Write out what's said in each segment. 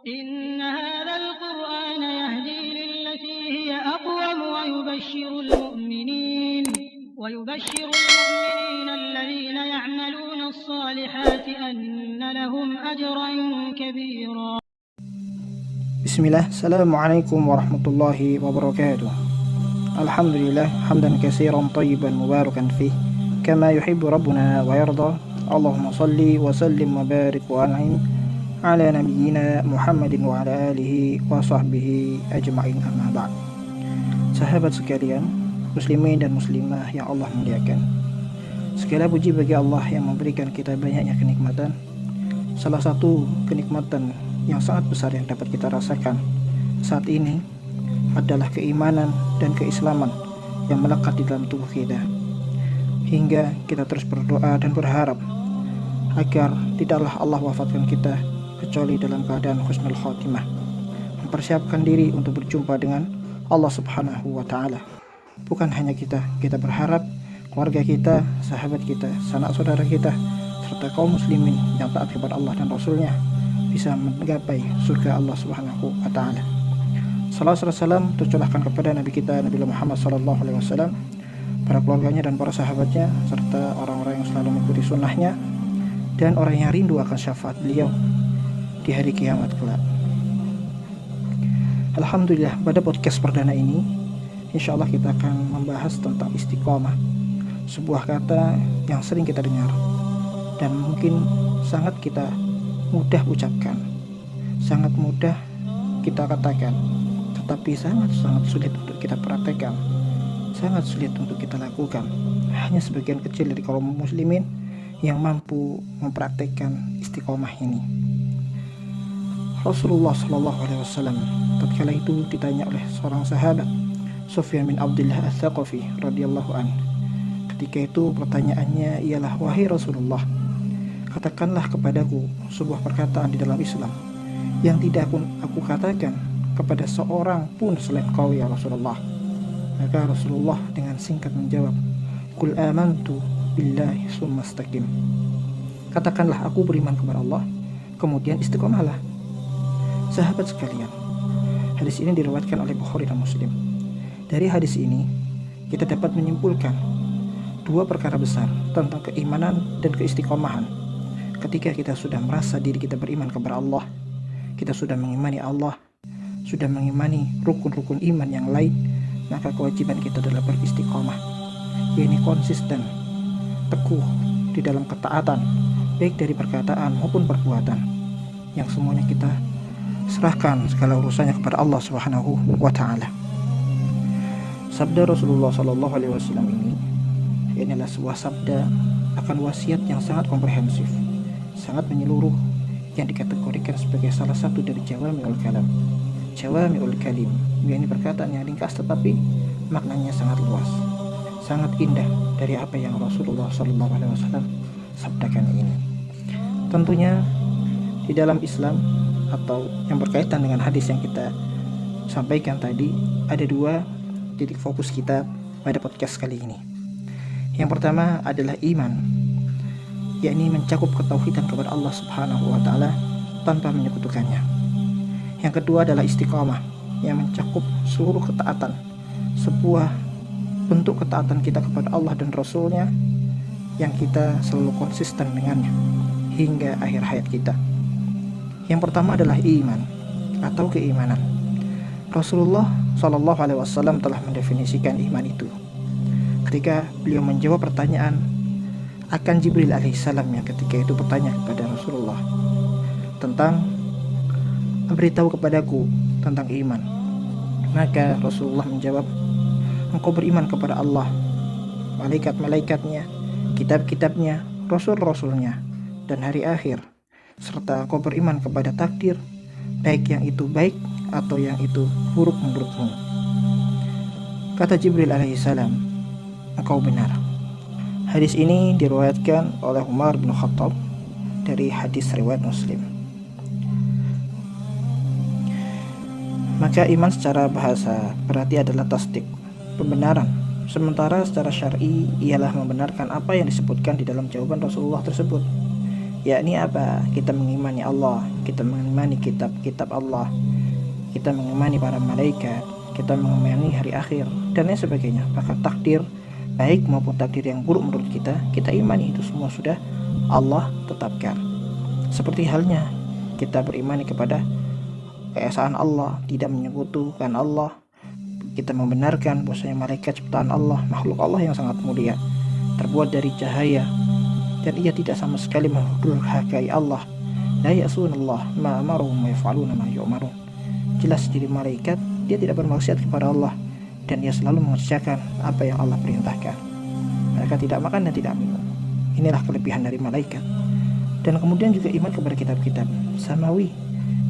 إن هذا القرآن يهدي للتي هي أقوم ويبشر المؤمنين الذين يعملون الصالحات أن لهم أجرا كبيرا. Bismillah, Assalamualaikum warahmatullahi wabarakatuh. Alhamdulillah, hamdan katsiran tayyiban mubarakan fih, kama yuhibbu rabbuna wa yarda. Allahumma salli wa sallim wa barik wa an'im ala nabiyyina Muhammadin wa ala alihi wa sahbihi ajma'in, amma ba'd. Sahabat sekalian, muslimin dan muslimah yang Allah muliakan, segala puji bagi Allah yang memberikan kita banyaknya kenikmatan. Salah satu kenikmatan yang sangat besar yang dapat kita rasakan saat ini adalah keimanan dan keislaman yang melekat di dalam tubuh kita, hingga kita terus berdoa dan berharap agar tidaklah Allah wafatkan kita kecuali dalam keadaan husnul khotimah, mempersiapkan diri untuk berjumpa dengan Allah Subhanahu wa Ta'ala. Bukan hanya kita berharap keluarga kita, sahabat kita, sanak saudara kita, serta kaum muslimin yang taat kepada Allah dan Rasulnya bisa menggapai surga Allah Subhanahu wa Ta'ala. Salawat serta salam tercurahkan kepada Nabi kita, Nabi Muhammad SAW, para keluarganya dan para sahabatnya, serta orang-orang yang selalu mengikuti sunnahnya dan orang yang rindu akan syafaat beliau di hari kiamat kelak. Alhamdulillah, pada podcast perdana ini insya Allah kita akan membahas tentang istiqomah, sebuah kata yang sering kita dengar dan mungkin sangat kita mudah ucapkan, sangat mudah kita katakan, tetapi sangat sulit untuk kita praktekkan, sangat sulit untuk kita lakukan. Hanya sebagian kecil dari kaum muslimin yang mampu mempraktekkan istiqomah ini. Rasulullah SAW tatkala itu ditanya oleh seorang sahabat, Sufyan bin Abdullah Ats-Tsaqafi radhiyallahu an. Ketika itu pertanyaannya ialah, wahai Rasulullah, katakanlah kepadaku sebuah perkataan di dalam Islam yang tidak pun aku katakan kepada seorang pun selain kau ya Rasulullah. Maka Rasulullah dengan singkat menjawab, Qul amantu billahi tsumma istaqim. Katakanlah aku beriman kepada Allah, kemudian istiqomahlah. Sahabat sekalian, hadis ini diriwayatkan oleh Bukhari dan Muslim. Dari hadis ini kita dapat menyimpulkan dua perkara besar tentang keimanan dan keistiqomahan. Ketika kita sudah merasa diri kita beriman kepada Allah, kita sudah mengimani Allah, sudah mengimani rukun-rukun iman yang lain, maka kewajiban kita adalah beristiqomah, yakni konsisten, teguh di dalam ketaatan, baik dari perkataan maupun perbuatan, yang semuanya kita serahkan segala urusannya kepada Allah Subhanahu wa Ta'ala. Sabda Rasulullah SAW ini adalah sebuah sabda akan wasiat yang sangat komprehensif, sangat menyeluruh, yang dikategorikan sebagai salah satu dari jawami'ul kalam. Jawami'ul kalim, yakni perkataan yang ringkas tetapi maknanya sangat luas, sangat indah dari apa yang Rasulullah SAW sabdakan ini. Tentunya di dalam Islam atau yang berkaitan dengan hadis yang kita sampaikan tadi, ada dua titik fokus kita pada podcast kali ini. Yang pertama adalah iman, yakni mencakup ketauhidan kepada Allah Subhanahu wa Ta'ala tanpa menyekutukannya. Yang kedua adalah istiqomah, yang mencakup seluruh ketaatan, sebuah bentuk ketaatan kita kepada Allah dan Rasulnya yang kita selalu konsisten dengannya hingga akhir hayat kita. Yang pertama adalah iman atau keimanan. Rasulullah SAW telah mendefinisikan iman itu ketika beliau menjawab pertanyaan akan Jibril alaihissalam yang ketika itu bertanya kepada Rasulullah tentang, beritahu kepadaku tentang iman. Maka Rasulullah menjawab, engkau beriman kepada Allah, malaikat-malaikatnya, kitab-kitabnya, rasul-rasulnya, dan hari akhir, serta engkau beriman kepada takdir, baik yang itu baik atau yang itu buruk menurutmu. Kata Jibril alaihissalam, engkau benar. Hadis ini diriwayatkan oleh Umar bin Khattab dari hadis riwayat Muslim. Maka iman secara bahasa berarti adalah tasdik, pembenaran, sementara secara syar'i ialah membenarkan apa yang disebutkan di dalam jawaban Rasulullah tersebut, yakni apa? Kita mengimani Allah, kita mengimani kitab-kitab Allah, kita mengimani para malaikat, kita mengimani hari akhir dan lain sebagainya. Bahkan takdir baik maupun takdir yang buruk menurut kita imani, itu semua sudah Allah tetapkan. Seperti halnya kita berimani kepada keesaan Allah, tidak menyekutukan Allah. Kita membenarkan bahwasanya malaikat ciptaan Allah, makhluk Allah yang sangat mulia, terbuat dari cahaya, dan ia tidak sama sekali mendurhakai Allah. La ya'sunallah ma amaruhum wa yaf'aluna ma yu'marun. Jelas diri malaikat, dia tidak bermaksiat kepada Allah, dan ia selalu mengerjakan apa yang Allah perintahkan. Mereka tidak makan dan tidak minum. Inilah kelebihan dari malaikat. Dan kemudian juga iman kepada kitab-kitab samawi,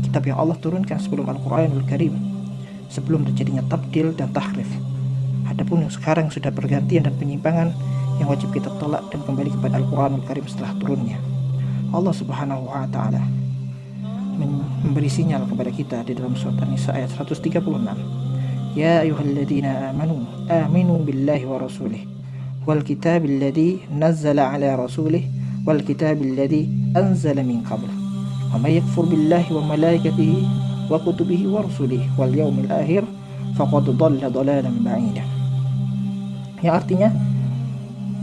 kitab yang Allah turunkan sebelum Al-Quranul Karim, sebelum terjadinya tabdil dan tahrif. Adapun yang sekarang sudah bergantian dan penyimpangan, yang wajib kita tolak dan kembali kepada Al-Quranul Karim setelah turunnya. Allah Subhanahu wa Ta'ala memberi sinyal kepada kita di dalam surat An-Nisa ayat 136. Ya ayyuhalladzina aminu billahi wa rasulih wal kitabil ladzi nazzala ala rasulih wal kitabil ladzi anzala min qabl wa may yakfur billahi wa malaikatihi wa kutubihi wa rusulihi wal yawmil akhir faqad dhalla dhalalan ba'ida. Yang artinya,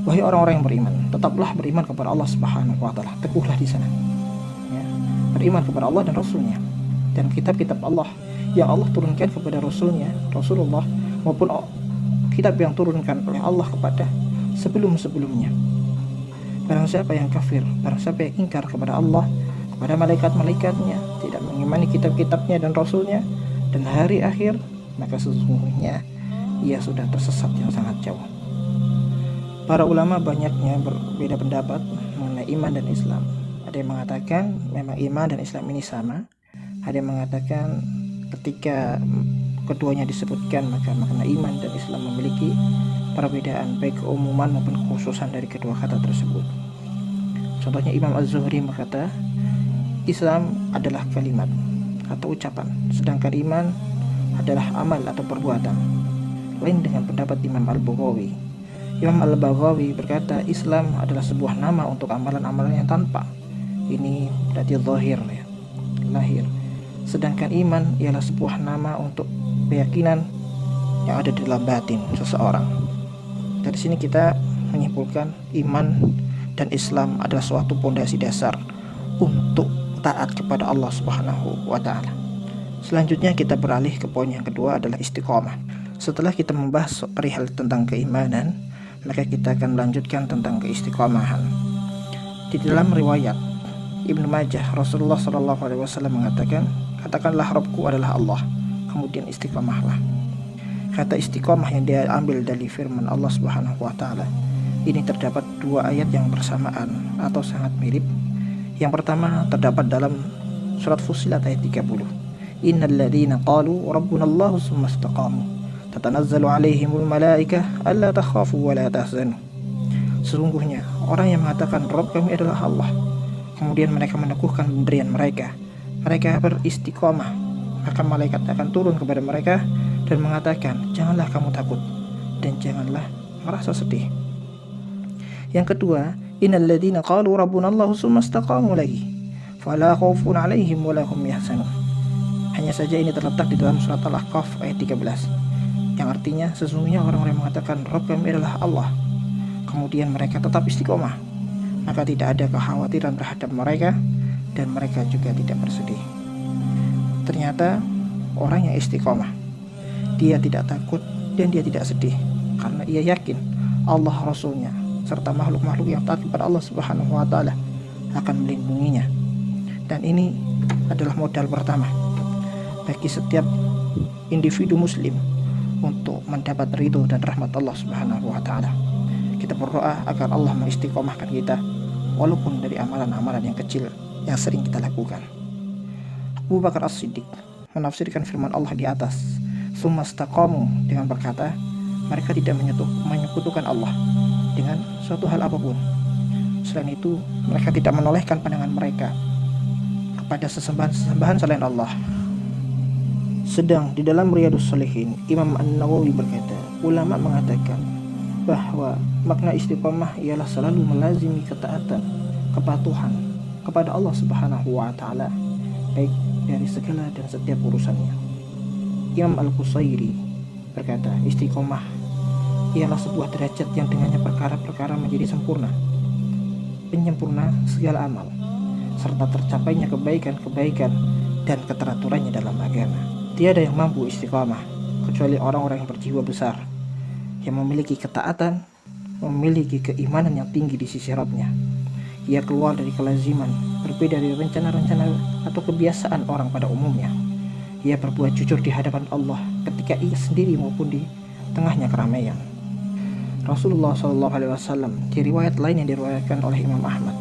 wahai orang-orang yang beriman, tetaplah beriman kepada Allah Subhanahu wa Ta'ala, teguhlah di sana. Ya, beriman kepada Allah dan Rasulnya, dan kitab-kitab Allah yang Allah turunkan kepada Rasulnya, Rasulullah, maupun kitab yang turunkan oleh Allah kepada sebelum-sebelumnya. Barang siapa yang kafir, barang siapa yang ingkar kepada Allah, kepada malaikat-malaikatnya, tidak mengimani kitab-kitabnya dan Rasulnya, dan hari akhir, maka sesungguhnya ia sudah tersesat yang sangat jauh. Para ulama banyaknya berbeda pendapat mengenai iman dan Islam. Ada yang mengatakan memang iman dan Islam ini sama. Ada yang mengatakan ketika keduanya disebutkan, maka makna iman dan Islam memiliki perbedaan baik keumuman maupun kekhususan dari kedua kata tersebut. Contohnya Imam Az-Zuhri berkata, Islam adalah kalimat atau ucapan, sedangkan iman adalah amal atau perbuatan. Lain dengan pendapat Imam Al-Baghawi. Imam Al-Baghawi berkata, Islam adalah sebuah nama untuk amalan-amalan yang tanpa. Ini berarti zahir, ya, lahir. Sedangkan iman ialah sebuah nama untuk keyakinan yang ada di dalam batin seseorang. Dari sini kita menyimpulkan iman dan Islam adalah suatu pondasi dasar untuk taat kepada Allah Subhanahu wa Ta'ala. Selanjutnya kita beralih ke poin yang kedua, adalah istiqomah. Setelah kita membahas perihal tentang keimanan, maka kita akan melanjutkan tentang keistiqomahan. Di dalam riwayat Ibnu Majah, Rasulullah SAW mengatakan, katakanlah Rabbku adalah Allah, kemudian istiqomahlah. Kata istiqomah yang dia ambil dari firman Allah Subhanahu wa Ta'ala, ini terdapat dua ayat yang bersamaan atau sangat mirip. Yang pertama terdapat dalam surat Fussilat ayat 30. Innal ladzina qalu rabbuna Allahu tsumma istaqamu tatanazzalu alaihimul malaikah alla takhafu wa la tahzanu. Sesungguhnya orang yang mengatakan Rabb kami adalah Allah, kemudian mereka meneguhkan pendirian mereka beristiqomah, maka malaikat akan turun kepada mereka dan mengatakan, janganlah kamu takut dan janganlah merasa sedih. Yang kedua, innal ladzina qalu rabbuna Allahu tsumma istaqamu lagi fala khaufun 'alaihim wa la hum yahzanun. Hanya saja ini terletak di dalam surat Al-Ahqaf ayat 13, yang artinya sesungguhnya orang-orang yang mengatakan Rabb kami adalah Allah, kemudian mereka tetap istiqomah, maka tidak ada kekhawatiran terhadap mereka dan mereka juga tidak bersedih. Ternyata orang yang istiqomah, dia tidak takut dan dia tidak sedih, karena ia yakin Allah, Rasulnya, serta makhluk-makhluk yang taat kepada Allah Subhanahu wa Ta'ala akan melindunginya. Dan ini adalah modal pertama bagi setiap individu muslim untuk mendapat ridho dan rahmat Allah Subhanahu wa Ta'ala. Kita berdoa agar Allah mengistiqomahkan kita walaupun dari amalan-amalan yang kecil yang sering kita lakukan. Abu Bakar As-Siddiq menafsirkan firman Allah di atas, tsumma istaqamu, dengan berkata, mereka tidak menyekutukan Allah dengan suatu hal apapun. Selain itu, mereka tidak menolehkan pandangan mereka kepada sesembahan selain Allah. Sedang di dalam Riyadhus Shalihin, Imam An-Nawawi berkata, ulama mengatakan bahwa makna istiqomah ialah selalu melazimi ketaatan, kepatuhan kepada Allah Subhanahu wa taala, baik dari segala dan setiap urusannya. Imam Al-Qusairi berkata, istiqomah ialah sebuah derajat yang dengannya perkara-perkara menjadi sempurna, penyempurna segala amal, serta tercapainya kebaikan-kebaikan dan keteraturannya dalam agama. Tiada yang mampu istiqomah kecuali orang-orang yang berjiwa besar, yang memiliki ketaatan, memiliki keimanan yang tinggi di sisi Rabb-Nya. Ia keluar dari kelaziman, berbeda dari rencana-rencana atau kebiasaan orang pada umumnya. Ia berbuat jujur di hadapan Allah ketika ia sendiri maupun di tengahnya keramaian. Rasulullah SAW di riwayat lain yang diriwayatkan oleh Imam Ahmad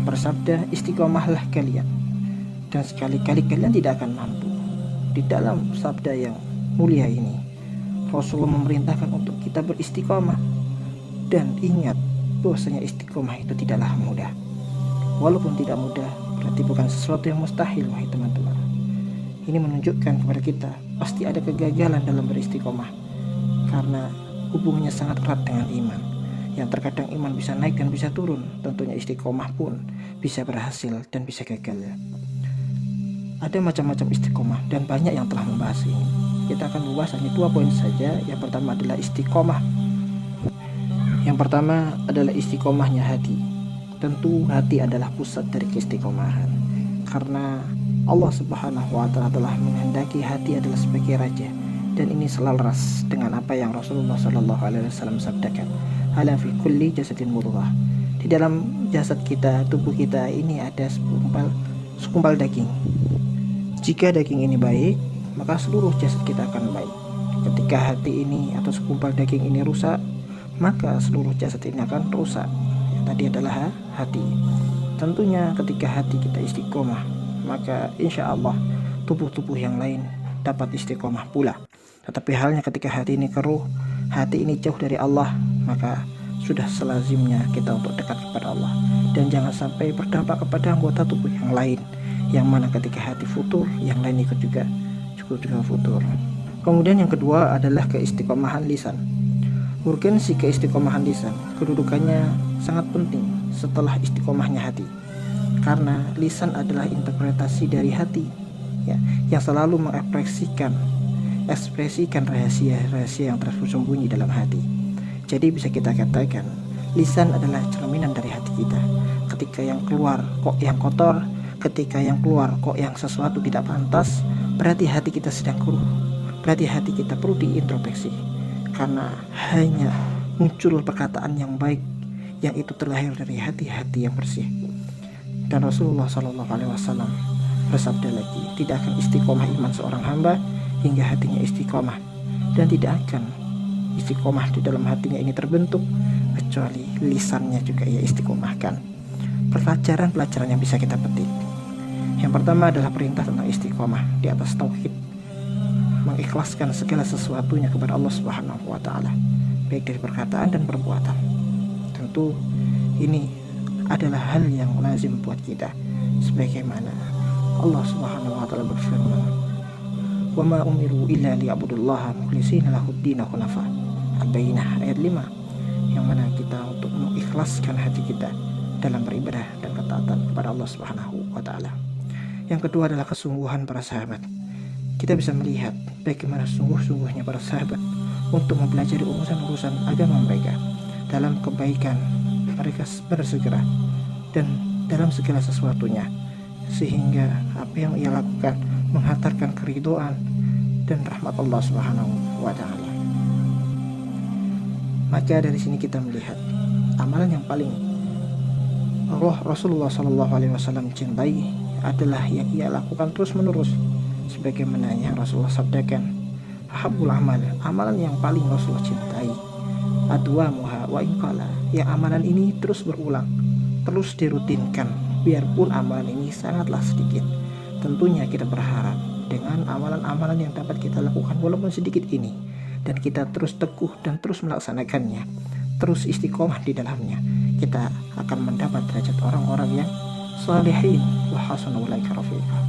bersabda, istiqomahlah kalian dan sekali-kali kalian tidak akan mampu. Di dalam sabda yang mulia ini, Rasulullah memerintahkan untuk kita beristiqomah, dan ingat bahwasanya istiqomah itu tidaklah mudah. Walaupun tidak mudah, berarti bukan sesuatu yang mustahil, wahai teman-teman. Ini menunjukkan kepada kita pasti ada kegagalan dalam beristiqomah, karena hubungannya sangat erat dengan iman. Yang terkadang iman bisa naik dan bisa turun, tentunya istiqomah pun bisa berhasil dan bisa gagal. Ada macam-macam istiqomah dan banyak yang telah membahas ini. Kita akan membahas hanya 2 poin saja. Yang pertama adalah istiqomah. Yang pertama adalah istiqomahnya hati. Tentu hati adalah pusat dari keistiqomahan, karena Allah Subhanahu wa taala telah menghendaki hati adalah sebagai raja, dan ini selaras dengan apa yang Rasulullah SAW sabdakan, ala fi kulli jasadin mudghah. Di dalam jasad kita, tubuh kita ini ada sekumpal daging. Jika daging ini baik, maka seluruh jasad kita akan baik. Ketika hati ini atau sekumpal daging ini rusak, maka seluruh jasad ini akan rusak. Yang tadi adalah hati. Tentunya ketika hati kita istiqomah, maka insya Allah tubuh-tubuh yang lain dapat istiqomah pula. Tetapi halnya ketika hati ini keruh, hati ini jauh dari Allah, maka sudah selazimnya kita untuk dekat kepada Allah, dan jangan sampai berdampak kepada anggota tubuh yang lain, yang mana ketika hati futur, yang lain ikut juga futur. Kemudian yang kedua adalah keistiqomahan lisan. Urgensi keistiqomahan lisan, kedudukannya sangat penting setelah istiqomahnya hati, karena lisan adalah interpretasi dari hati, ya, yang selalu mengekspresikan rahasia-rahasia yang tersembunyi dalam hati. Jadi bisa kita katakan lisan adalah cerminan dari hati kita. Ketika yang keluar kok yang kotor, ketika yang keluar kok yang sesuatu tidak pantas, berarti hati kita sedang keruh, berarti hati kita perlu diintrospeksi, karena hanya muncul perkataan yang baik yang itu terlahir dari hati-hati yang bersih. Dan Rasulullah SAW bersabda lagi, tidak akan istiqomah iman seorang hamba hingga hatinya istiqomah, dan tidak akan istiqomah di dalam hatinya ini terbentuk kecuali lisannya juga ia istiqomahkan. Pelajaran-pelajaran yang bisa kita petik, yang pertama adalah perintah tentang istiqomah di atas tauhid, mengikhlaskan segala sesuatunya kepada Allah Subhanahu wa taala, baik dari perkataan dan perbuatan. Tentu ini adalah hal yang lazim buat kita, sebagaimana Allah Subhanahu wa taala berfirman, "Wa ma umiru illa liya'budullaha mukhlishina lahud-din hunafa." Al-Bayyinah ayat 5, yang mana kita untuk mengikhlaskan hati kita dalam beribadah dan ketaatan kepada Allah Subhanahu wa taala. Yang kedua adalah kesungguhan para sahabat. Kita bisa melihat bagaimana sungguh-sungguhnya para sahabat untuk mempelajari urusan-urusan agama mereka. Dalam kebaikan mereka bersegera, dan dalam segala sesuatunya, sehingga apa yang ia lakukan menghantarkan keridhaan dan rahmat Allah Subhanahu wa taala. Maka dari sini kita melihat amalan yang paling Rasulullah SAW cintai adalah yang ia lakukan terus-menerus, sebagaimana yang Rasulullah sabdakan, ahabbul amal, amalan yang paling Rasulullah cintai, adwamuha wa inqala, yang amalan ini terus berulang, terus dirutinkan, biarpun amalan ini sangatlah sedikit. Tentunya kita berharap dengan amalan-amalan yang dapat kita lakukan walaupun sedikit ini, dan kita terus teguh dan terus melaksanakannya, terus istiqomah di dalamnya, kita akan mendapat derajat orang-orang yang salihin wa hasuna ulaika rafiqa.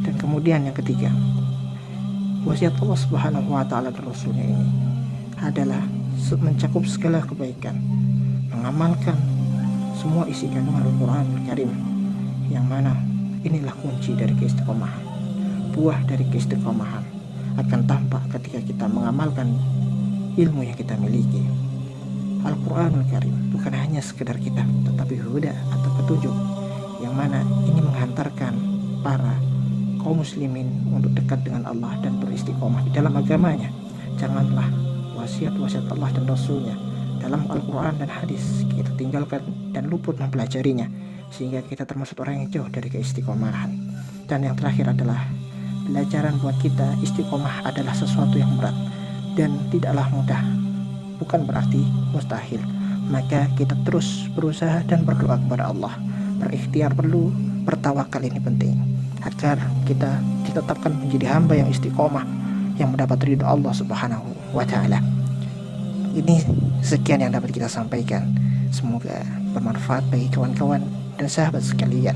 Dan kemudian yang ketiga, wasiat Allah Subhanahu wa taala dan Rasulnya ini adalah mencakup segala kebaikan, mengamalkan semua isi kandungan Al-Quran Al-Karim, yang mana inilah kunci dari keistiqomahan. Buah dari keistiqomahan akan tampak ketika kita mengamalkan ilmu yang kita miliki. Al-Quranul Karim bukan hanya sekedar kitab, tetapi huda atau petunjuk yang mana ini menghantarkan para kaum muslimin untuk dekat dengan Allah dan beristiqomah di dalam agamanya. Janganlah wasiat-wasiat Allah dan Rasulnya dalam Al-Quran dan hadis kita tinggalkan dan luput mempelajarinya, sehingga kita termasuk orang yang jauh dari keistiqomahan. Dan yang terakhir adalah pelajaran buat kita, istiqomah adalah sesuatu yang berat dan tidaklah mudah, bukan berarti mustahil. Maka kita terus berusaha dan berdoa kepada Allah. Berikhtiar perlu, bertawakal ini penting, agar kita ditetapkan menjadi hamba yang istiqomah, yang mendapat ridho Allah Subhanahu wa Ta'ala. Ini sekian yang dapat kita sampaikan. Semoga bermanfaat bagi kawan-kawan dan sahabat sekalian.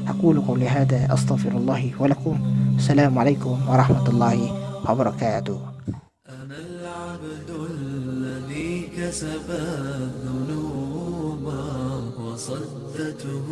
Aqulu qouli hadza astaghfirullahi wa lakum. Assalamualaikum warahmatullahi wabarakatuh. أنا العبد الذي كسب الذنوب وصدته